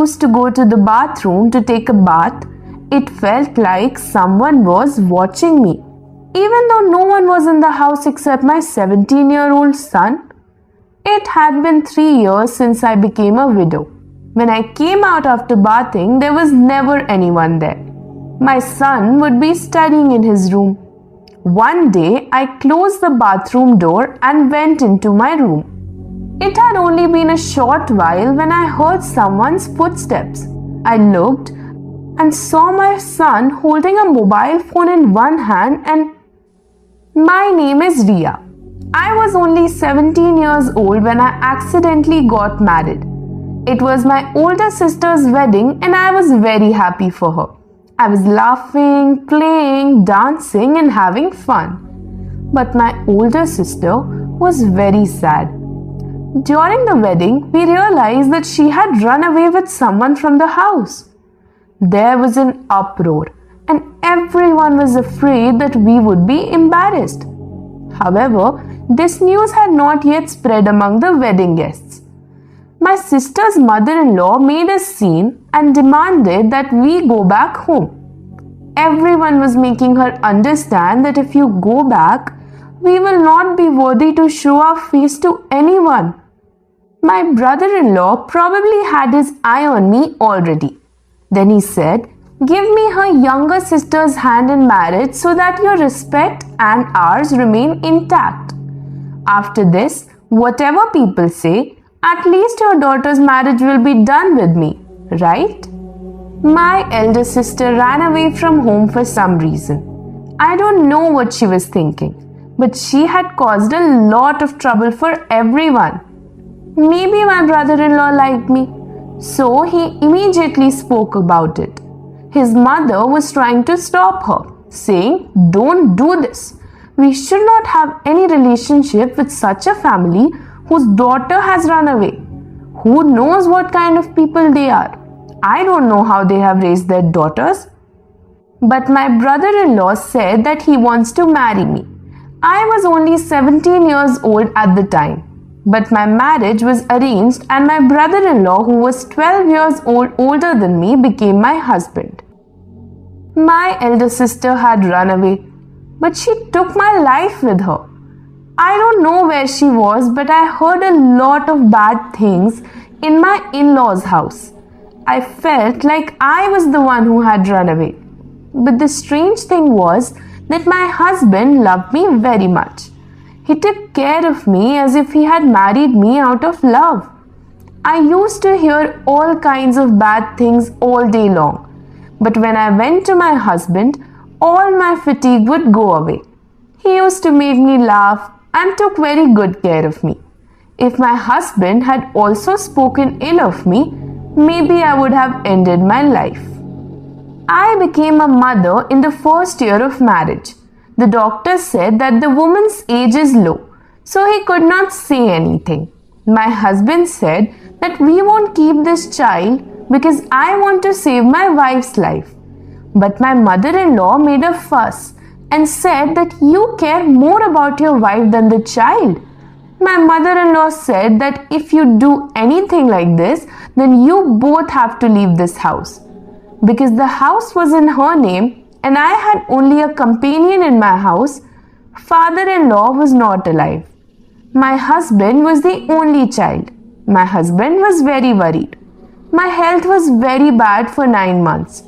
used to go to the bathroom to take a bath, it felt like someone was watching me. Even though no one was in the house except my 17-year-old son. It had been 3 years since I became a widow. When I came out after bathing, there was never anyone there. My son would be studying in his room. One day, I closed the bathroom door and went into my room. It had only been a short while when I heard someone's footsteps. I looked and saw my son holding a mobile phone in one hand and my name is Ria. I was only 17 years old when I accidentally got married. It was my older sister's wedding and I was very happy for her. I was laughing, playing, dancing and having fun. But my older sister was very sad. During the wedding, we realized that she had run away with someone from the house. There was an uproar and everyone was afraid that we would be embarrassed. However, this news had not yet spread among the wedding guests. My sister's mother-in-law made a scene and demanded that we go back home. Everyone was making her understand that if you go back, we will not be worthy to show our face to anyone. My brother-in-law probably had his eye on me already. Then he said, "Give me her younger sister's hand in marriage so that your respect and ours remain intact. After this, whatever people say, at least your daughter's marriage will be done with me, right?" My elder sister ran away from home for some reason. I don't know what she was thinking, but she had caused a lot of trouble for everyone. Maybe my brother-in-law liked me, so he immediately spoke about it. His mother was trying to stop her, saying, "Don't do this. We should not have any relationship with such a family whose daughter has run away. Who knows what kind of people they are? I don't know how they have raised their daughters." But my brother-in-law said that he wants to marry me. I was only 17 years old at the time, but my marriage was arranged and my brother-in-law, who was 12 years older than me, became my husband. My elder sister had run away, but she took my life with her. I don't know where she was, but I heard a lot of bad things in my in-laws' house. I felt like I was the one who had run away. But the strange thing was that my husband loved me very much. He took care of me as if he had married me out of love. I used to hear all kinds of bad things all day long. But when I went to my husband, all my fatigue would go away. He used to make me laugh and took very good care of me. If my husband had also spoken ill of me, maybe I would have ended my life. I became a mother in the first year of marriage. The doctor said that the woman's age is low, so he could not say anything. My husband said that we won't keep this child because I want to save my wife's life. But my mother-in-law made a fuss and said that you care more about your wife than the child. My mother-in-law said that if you do anything like this, then you both have to leave this house. Because the house was in her name and I had only a companion in my house, father-in-law was not alive. My husband was the only child. My husband was very worried. My health was very bad for 9 months.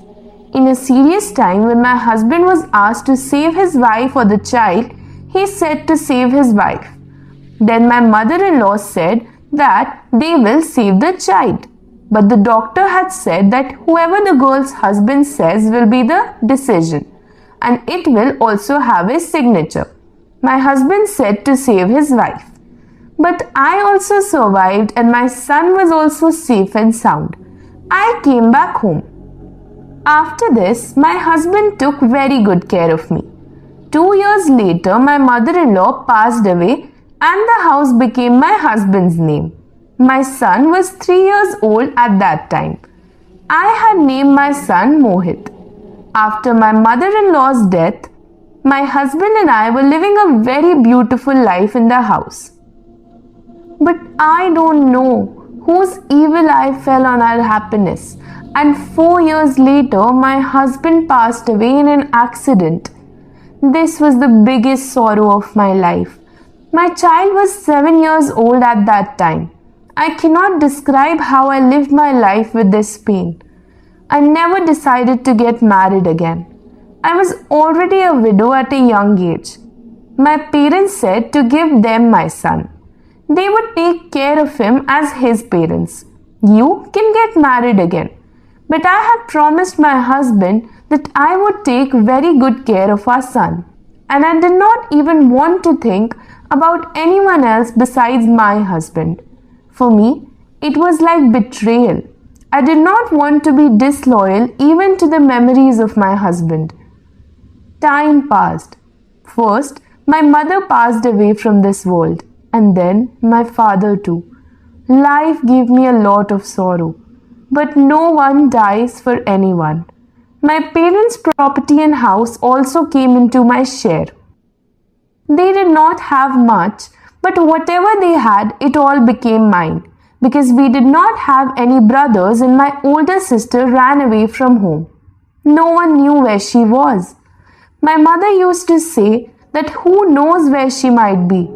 In a serious time, when my husband was asked to save his wife or the child, he said to save his wife. Then my mother-in-law said that they will save the child. But the doctor had said that whoever the girl's husband says will be the decision, and it will also have his signature. My husband said to save his wife. But I also survived and my son was also safe and sound. I came back home. After this, my husband took very good care of me. 2 years later, my mother-in-law passed away and the house became my husband's name. My son was 3 years old at that time. I had named my son Mohit. After my mother-in-law's death, my husband and I were living a very beautiful life in the house. But I don't know whose evil eye fell on our happiness. And 4 years later, my husband passed away in an accident. This was the biggest sorrow of my life. My child was 7 years old at that time. I cannot describe how I lived my life with this pain. I never decided to get married again. I was already a widow at a young age. My parents said to give them my son. They would take care of him as his parents. You can get married again. But I had promised my husband that I would take very good care of our son. And I did not even want to think about anyone else besides my husband. For me, it was like betrayal. I did not want to be disloyal even to the memories of my husband. Time passed. First, my mother passed away from this world, and then my father too. Life gave me a lot of sorrow, but no one dies for anyone. My parents' property and house also came into my share. They did not have much, but whatever they had, it all became mine, because we did not have any brothers and my older sister ran away from home. No one knew where she was. My mother used to say that who knows where she might be.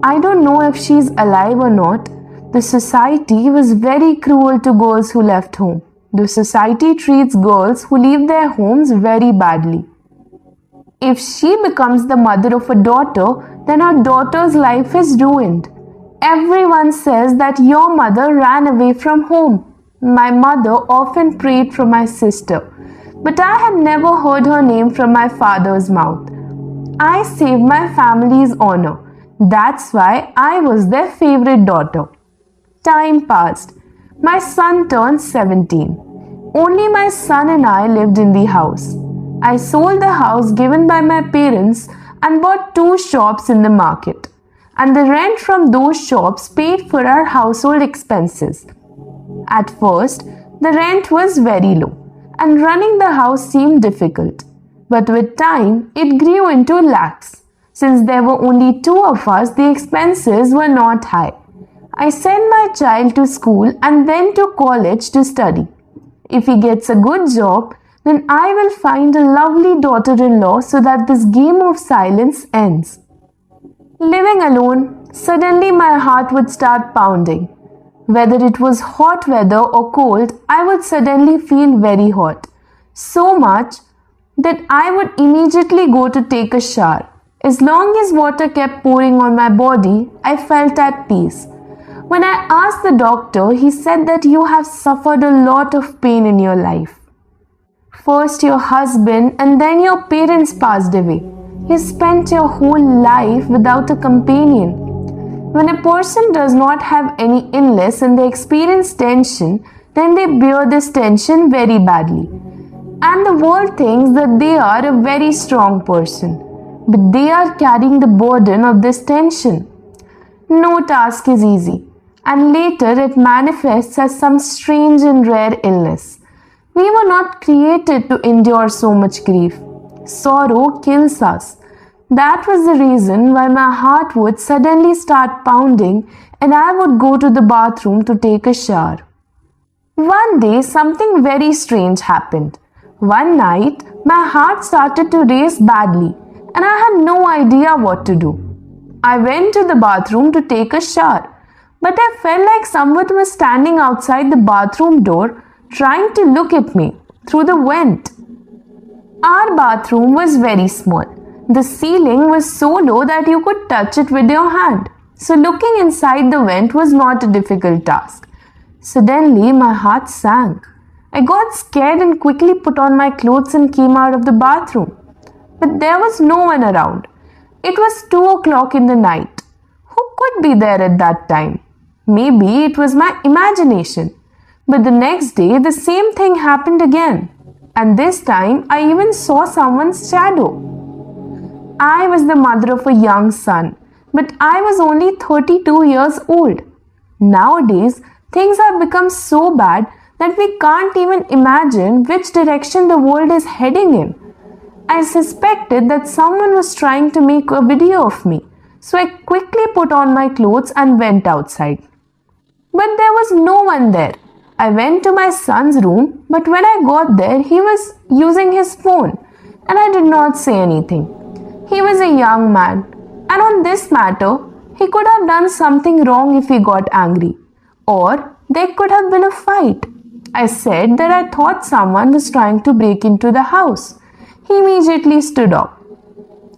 I don't know if she's alive or not. The society was very cruel to girls who left home. The society treats girls who leave their homes very badly. If she becomes the mother of a daughter, then her daughter's life is ruined. Everyone says that your mother ran away from home. My mother often prayed for my sister, but I had never heard her name from my father's mouth. I saved my family's honor. That's why I was their favorite daughter. Time passed. My son turned 17. Only my son and I lived in the house. I sold the house given by my parents and bought 2 shops in the market. And the rent from those shops paid for our household expenses. At first, the rent was very low and running the house seemed difficult. But with time, it grew into lakhs. Since there were only 2 of us, the expenses were not high. I sent my child to school and then to college to study. If he gets a good job, then I will find a lovely daughter-in-law so that this game of silence ends. Living alone, suddenly my heart would start pounding. Whether it was hot weather or cold, I would suddenly feel very hot. So much that I would immediately go to take a shower. As long as water kept pouring on my body, I felt at peace. When I asked the doctor, he said that you have suffered a lot of pain in your life. First your husband and then your parents passed away. You spent your whole life without a companion. When a person does not have any illness and they experience tension, then they bear this tension very badly. And the world thinks that they are a very strong person, but they are carrying the burden of this tension. No task is easy, and later it manifests as some strange and rare illness. We were not created to endure so much grief. Sorrow kills us. That was the reason why my heart would suddenly start pounding and I would go to the bathroom to take a shower. One day something very strange happened. One night my heart started to race badly and I had no idea what to do. I went to the bathroom to take a shower, but I felt like someone was standing outside the bathroom door trying to look at me through the vent. Our bathroom was very small. The ceiling was so low that you could touch it with your hand. So looking inside the vent was not a difficult task. Suddenly my heart sank. I got scared and quickly put on my clothes and came out of the bathroom. But there was no one around. It was 2 o'clock in the night. Who could be there at that time? Maybe it was my imagination. But the next day, the same thing happened again. And this time, I even saw someone's shadow. I was the mother of a young son, but I was only 32 years old. Nowadays, things have become so bad that we can't even imagine which direction the world is heading in. I suspected that someone was trying to make a video of me, so I quickly put on my clothes and went outside. But there was no one there. I went to my son's room, but when I got there, he was using his phone, and I did not say anything. He was a young man, and on this matter, he could have done something wrong if he got angry, or there could have been a fight. I said that I thought someone was trying to break into the house. He immediately stood up.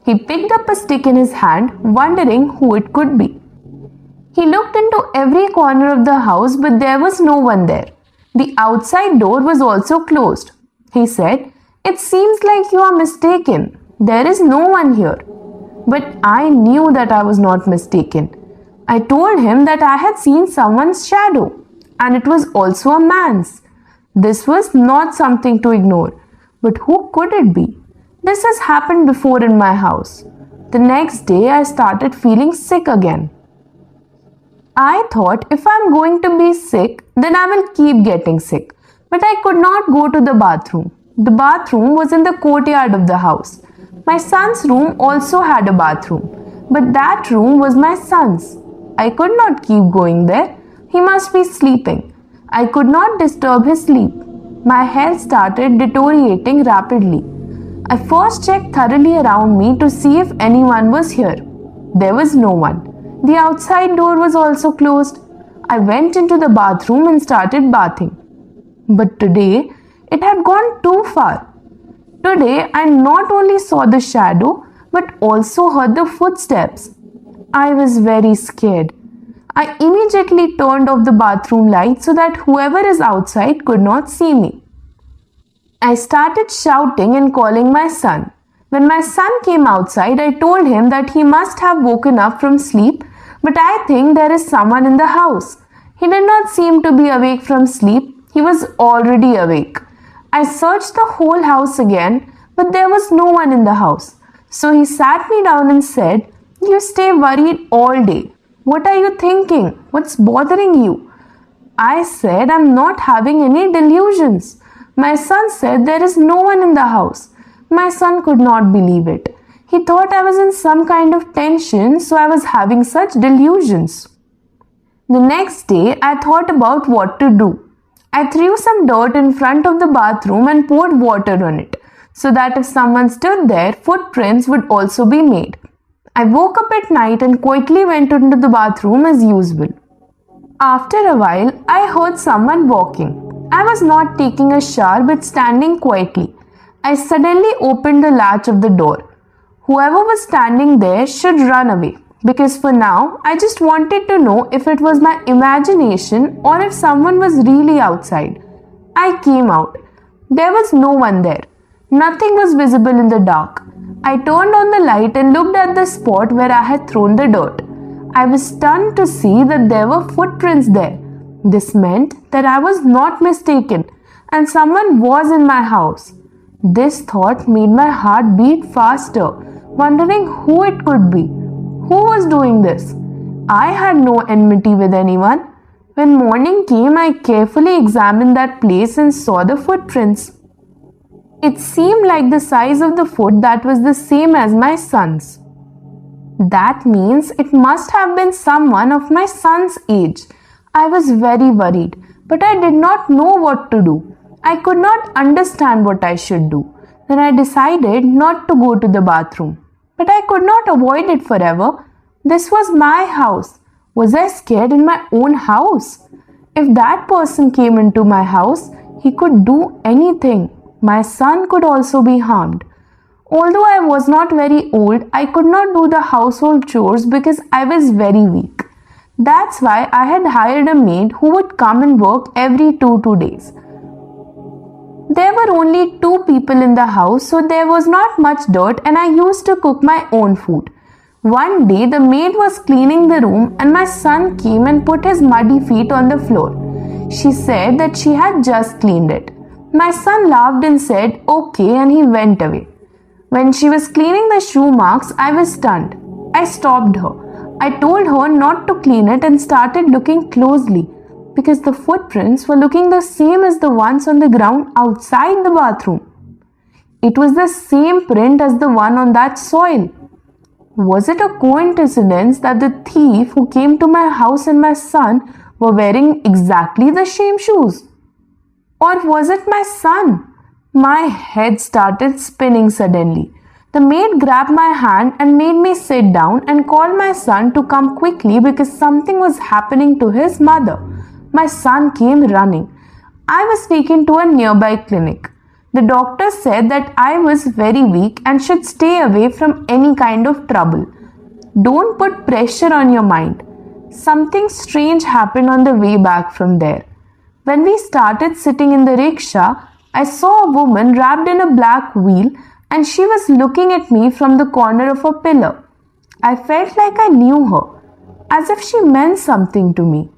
He picked up a stick in his hand, wondering who it could be. He looked into every corner of the house, but there was no one there. The outside door was also closed. He said, "It seems like you are mistaken. There is no one here." But I knew that I was not mistaken. I told him that I had seen someone's shadow, and it was also a man's. This was not something to ignore. But who could it be? This has happened before in my house. The next day, I started feeling sick again. I thought if I'm going to be sick, then I will keep getting sick. But I could not go to the bathroom. The bathroom was in the courtyard of the house. My son's room also had a bathroom, but that room was my son's. I could not keep going there. He must be sleeping. I could not disturb his sleep. My health started deteriorating rapidly. I first checked thoroughly around me to see if anyone was here. There was no one. The outside door was also closed. I went into the bathroom and started bathing. But today, it had gone too far. Today, I not only saw the shadow, but also heard the footsteps. I was very scared. I immediately turned off the bathroom light so that whoever is outside could not see me. I started shouting and calling my son. When my son came outside, I told him that he must have woken up from sleep, but I think there is someone in the house. He did not seem to be awake from sleep. He was already awake. I searched the whole house again, but there was no one in the house. So he sat me down and said, "You stay worried all day. What are you thinking? What's bothering you?" I said, "I'm not having any delusions." My son said, "There is no one in the house." My son could not believe it. He thought I was in some kind of tension, so I was having such delusions. The next day, I thought about what to do. I threw some dirt in front of the bathroom and poured water on it, so that if someone stood there, footprints would also be made. I woke up at night and quietly went into the bathroom as usual. After a while, I heard someone walking. I was not taking a shower but standing quietly. I suddenly opened the latch of the door. Whoever was standing there should run away, because for now, I just wanted to know if it was my imagination or if someone was really outside. I came out. There was no one there. Nothing was visible in the dark. I turned on the light and looked at the spot where I had thrown the dirt. I was stunned to see that there were footprints there. This meant that I was not mistaken and someone was in my house. This thought made my heart beat faster, wondering who it could be. Who was doing this? I had no enmity with anyone. When morning came, I carefully examined that place and saw the footprints. It seemed like the size of the foot that was the same as my son's. That means it must have been someone of my son's age. I was very worried, but I did not know what to do. I could not understand what I should do. Then I decided not to go to the bathroom. But I could not avoid it forever. This was my house. Was I scared in my own house? If that person came into my house, he could do anything. My son could also be harmed. Although I was not very old, I could not do the household chores because I was very weak. That's why I had hired a maid who would come and work every 2 days. There were only 2 people in the house, so there was not much dirt and I used to cook my own food. One day, the maid was cleaning the room and my son came and put his muddy feet on the floor. She said that she had just cleaned it. My son laughed and said, "Okay," and he went away. When she was cleaning the shoe marks, I was stunned. I stopped her. I told her not to clean it and started looking closely, because the footprints were looking the same as the ones on the ground outside the bathroom. It was the same print as the one on that soil. Was it a coincidence that the thief who came to my house and my son were wearing exactly the same shoes. Or was it my son? My head started spinning suddenly. The maid grabbed my hand and made me sit down and called my son to come quickly because something was happening to his mother. My son came running. I was taken to a nearby clinic. The doctor said that I was very weak and should stay away from any kind of trouble. Don't put pressure on your mind. Something strange happened on the way back from there. When we started sitting in the rickshaw, I saw a woman wrapped in a black veil and she was looking at me from the corner of a pillar. I felt like I knew her, as if she meant something to me.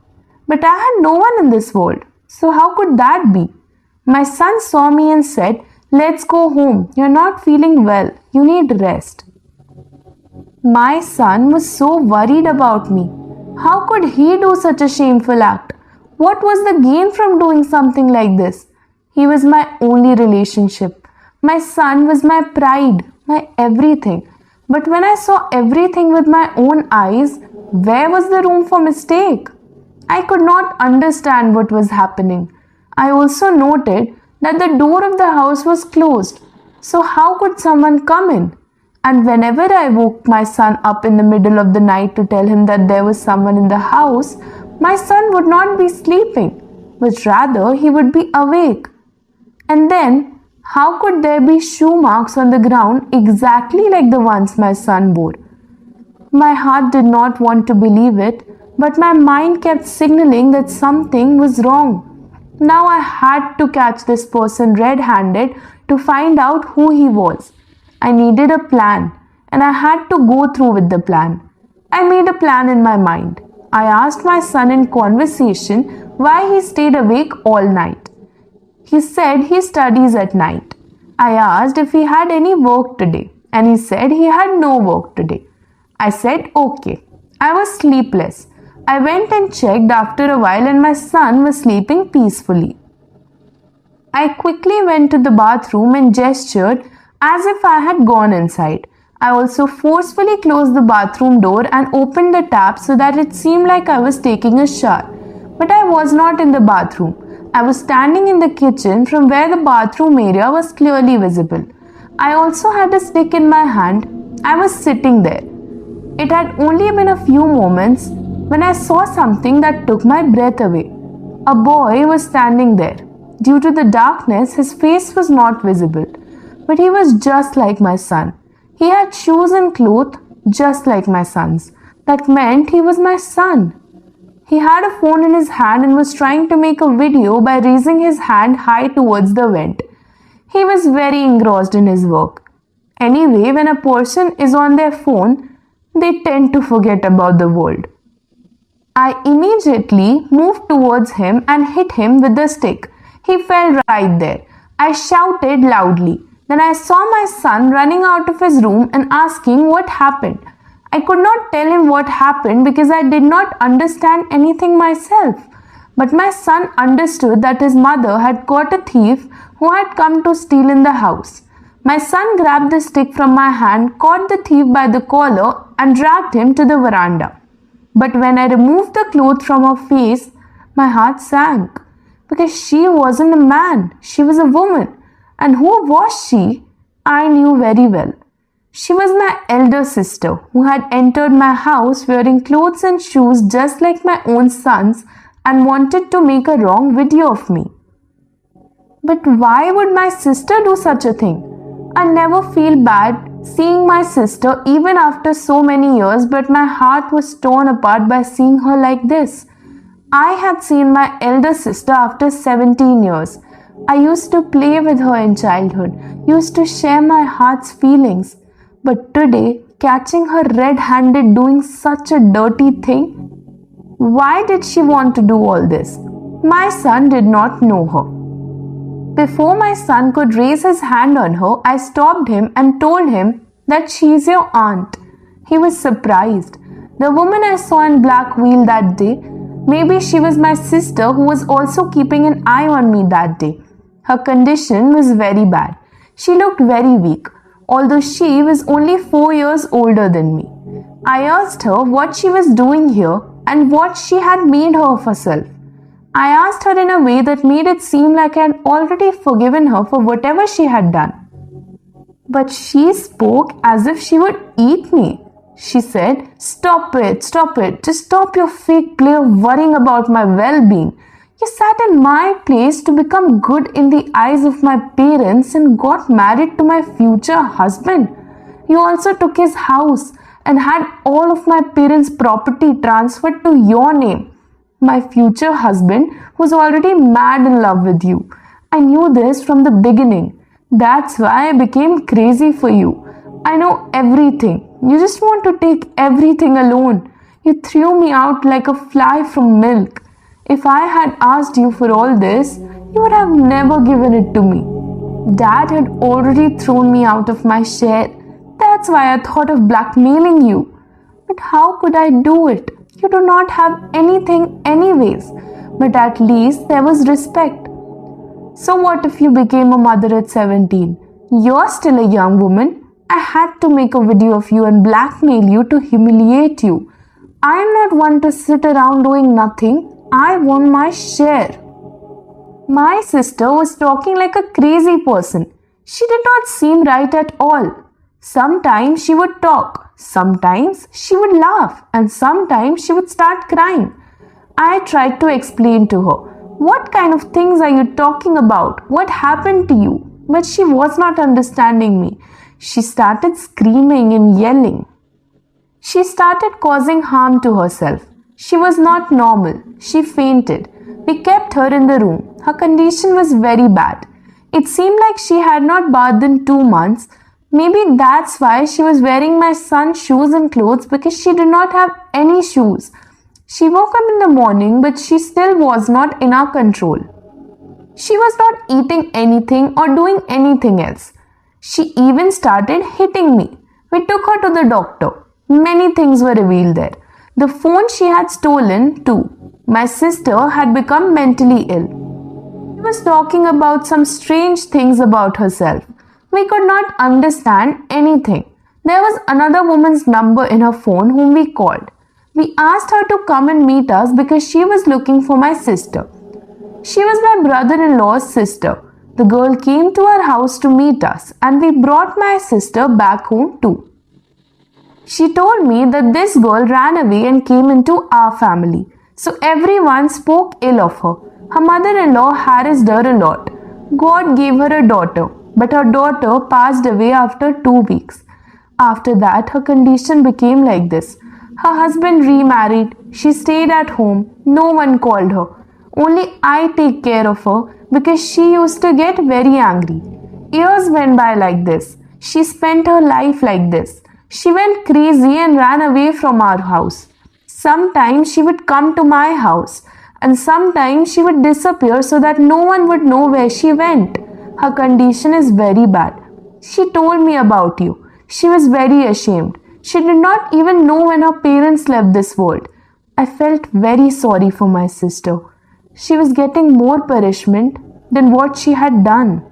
But I had no one in this world, so how could that be? My son saw me and said, "Let's go home. You're not feeling well. You need rest." My son was so worried about me. How could he do such a shameful act? What was the gain from doing something like this? He was my only relationship. My son was my pride, my everything. But when I saw everything with my own eyes, where was the room for mistake? I could not understand what was happening. I also noted that the door of the house was closed. So how could someone come in? And whenever I woke my son up in the middle of the night to tell him that there was someone in the house, my son would not be sleeping, but rather he would be awake. And then, how could there be shoe marks on the ground exactly like the ones my son wore? My heart did not want to believe it, but my mind kept signaling that something was wrong. Now I had to catch this person red-handed to find out who he was. I needed a plan, and I had to go through with the plan. I made a plan in my mind. I asked my son in conversation why he stayed awake all night. He said he studies at night. I asked if he had any work today, and he said he had no work today. I said okay. I was sleepless. I went and checked after a while, and my son was sleeping peacefully. I quickly went to the bathroom and gestured as if I had gone inside. I also forcefully closed the bathroom door and opened the tap so that it seemed like I was taking a shower. But I was not in the bathroom. I was standing in the kitchen from where the bathroom area was clearly visible. I also had a stick in my hand. I was sitting there. It had only been a few moments when I saw something that took my breath away. A boy was standing there. Due to the darkness, his face was not visible, but he was just like my son. He had shoes and clothes just like my son's. That meant he was my son. He had a phone in his hand and was trying to make a video by raising his hand high towards the vent. He was very engrossed in his work. Anyway, when a person is on their phone, they tend to forget about the world. I immediately moved towards him and hit him with the stick. He fell right there. I shouted loudly. Then I saw my son running out of his room and asking what happened. I could not tell him what happened because I did not understand anything myself. But my son understood that his mother had caught a thief who had come to steal in the house. My son grabbed the stick from my hand, caught the thief by the collar, and dragged him to the veranda. But when I removed the cloth from her face, my heart sank. Because she wasn't a man, she was a woman. And who was she? I knew very well. She was my elder sister who had entered my house wearing clothes and shoes just like my own son's and wanted to make a wrong video of me. But why would my sister do such a thing? I never feel bad seeing my sister even after so many years, but my heart was torn apart by seeing her like this. I had seen my elder sister after 17 years. I used to play with her in childhood, used to share my heart's feelings. But today, catching her red-handed doing such a dirty thing, why did she want to do all this? My son did not know her. Before my son could raise his hand on her, I stopped him and told him that she is your aunt. He was surprised. The woman I saw in black veil that day, maybe she was my sister who was also keeping an eye on me that day. Her condition was very bad. She looked very weak, although she was only 4 years older than me. I asked her what she was doing here, and what she had made her of herself. I asked her in a way that made it seem like I had already forgiven her for whatever she had done. But she spoke as if she would eat me. She said, stop it, just stop your fake play of worrying about my well-being. You sat in my place to become good in the eyes of my parents and got married to my future husband. You also took his house and had all of my parents' property transferred to your name. My future husband was already mad in love with you. I knew this from the beginning. That's why I became crazy for you. I know everything. You just want to take everything alone. You threw me out like a fly from milk. If I had asked you for all this, you would have never given it to me. Dad had already thrown me out of my share. That's why I thought of blackmailing you. But how could I do it? You do not have anything anyways. But at least there was respect. So what if you became a mother at 17? You're still a young woman. I had to make a video of you and blackmail you to humiliate you. I am not one to sit around doing nothing. I want my share. My sister was talking like a crazy person. She did not seem right at all. Sometimes she would talk, sometimes she would laugh, and sometimes she would start crying. I tried to explain to her, what kind of things are you talking about? What happened to you? But she was not understanding me. She started screaming and yelling. She started causing harm to herself. She was not normal. She fainted. We kept her in the room. Her condition was very bad. It seemed like she had not bathed in 2 months. Maybe that's why she was wearing my son's shoes and clothes, because she did not have any shoes. She woke up in the morning, but she still was not in our control. She was not eating anything or doing anything else. She even started hitting me. We took her to the doctor. Many things were revealed there. The phone she had stolen too. My sister had become mentally ill. She was talking about some strange things about herself. We could not understand anything. There was another woman's number in her phone whom we called. We asked her to come and meet us because she was looking for my sister. She was my brother-in-law's sister. The girl came to our house to meet us, and we brought my sister back home too. She told me that this girl ran away and came into our family. So everyone spoke ill of her. Her mother-in-law harassed her a lot. God gave her a daughter, but her daughter passed away after 2 weeks. After that, her condition became like this. Her husband remarried. She stayed at home. No one called her. Only I take care of her because she used to get very angry. Years went by like this. She spent her life like this. She went crazy and ran away from our house. Sometimes she would come to my house, and sometimes she would disappear so that no one would know where she went. Her condition is very bad. She told me about you. She was very ashamed. She did not even know when her parents left this world. I felt very sorry for my sister. She was getting more punishment than what she had done.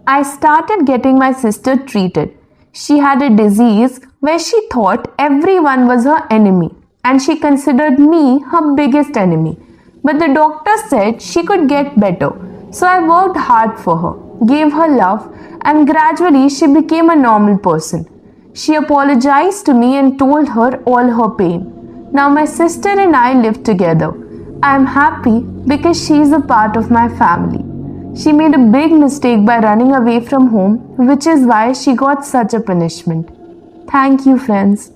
I started getting my sister treated. She had a disease where she thought everyone was her enemy, and she considered me her biggest enemy. But the doctor said she could get better. So I worked hard for her, gave her love, and gradually she became a normal person. She apologized to me and told her all her pain. Now my sister and I live together. I am happy because she is a part of my family. She made a big mistake by running away from home, which is why she got such a punishment. Thank you, friends.